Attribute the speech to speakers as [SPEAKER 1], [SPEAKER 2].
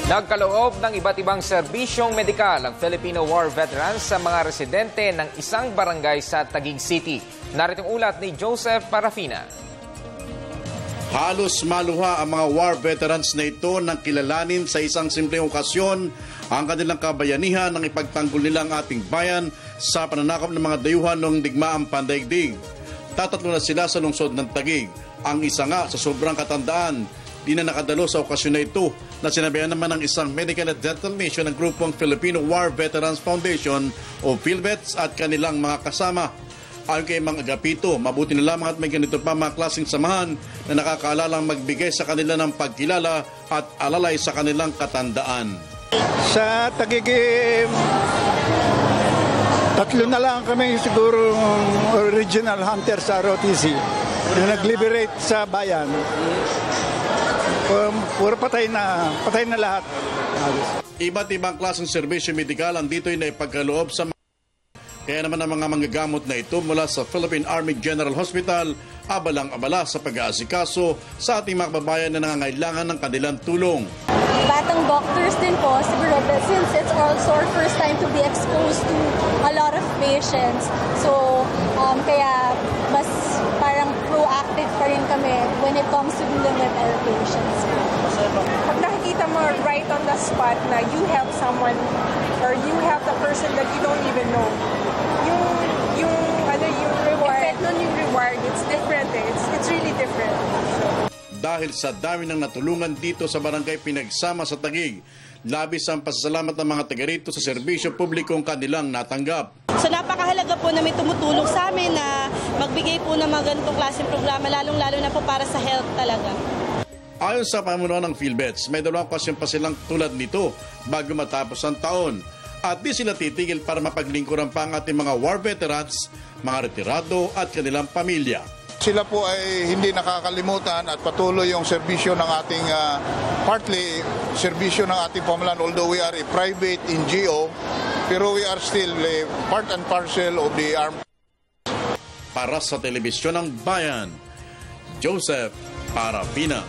[SPEAKER 1] Nagkaloob ng iba't ibang serbisyong medikal ang Filipino War Veterans sa mga residente ng isang barangay sa Taguig City. Narito ang ulat ni Joseph Parafina.
[SPEAKER 2] Halos maluha ang mga war veterans na ito nang kilalanin sa isang simpleng okasyon ang kanilang kabayanihan ng ipagtanggol nila ang ating bayan sa pananakop ng mga dayuhan noong digmaang pandaigdig. Tatatlo na sila sa lungsod ng Taguig. Ang isa nga sa sobrang katandaan, di na nakadalo sa okasyon na ito na sinabihan naman ng isang medical and dental mission ng grupong Filipino War Veterans Foundation o PhilVets at kanilang mga kasama. Ayon kay Mang Agapito, mabuti na lamang at may ganito pa mga klaseng samahan na nakakaalalang magbigay sa kanila ng pagkilala at alalay sa kanilang katandaan.
[SPEAKER 3] Sa Taguig, tatlo na lang kami siguro original hunter sa ROTC na nag-liberate sa bayan. Puro patay na lahat.
[SPEAKER 2] Iba't ibang klaseng serbisyo medikal ang dito'y naipagkaloob sa kaya naman ang mga manggagamot na ito mula sa Philippine Army General Hospital abalang-abala sa pag-aasikaso sa ating mga kababayan na nangangailangan ng kanilang tulong.
[SPEAKER 4] Batang doctors din po, siguro, since it's also our first time to be exposed to a lot of patients. So, kaya mas parang proactive pa rin kami when it comes to dealing with our patients.
[SPEAKER 5] Pag nakikita mo right on the spot na you help someone or you help the person that you don't even know, yung reward, effect nun yung reward, it's different eh. It's really different.
[SPEAKER 2] Dahil sa dami ng natulungan dito sa barangay Pinagsama sa Taguig, labis ang pasasalamat ng mga taga rito sa serbisyo publikong kanilang natanggap.
[SPEAKER 6] So napakahalaga po na may tumutulong sa amin na magbigay po ng mga ganitong klaseng programa, lalong-lalo na po para sa health talaga.
[SPEAKER 2] Ayon sa pamunuan ng PhilVets, may 2 okasyon pa silang tulad nito bago matapos ang taon. At di sila titigil para mapaglingkuran pa ang ating mga war veterans, mga retirado at kanilang pamilya.
[SPEAKER 3] Sila po ay hindi nakakalimutan at patuloy yung serbisyo ng ating partly serbisyo ng ating pamahalaan, although we are a private NGO, pero we are still a part and parcel of the armed.
[SPEAKER 2] Para sa Telebisyon ng Bayan, Joseph Parafina.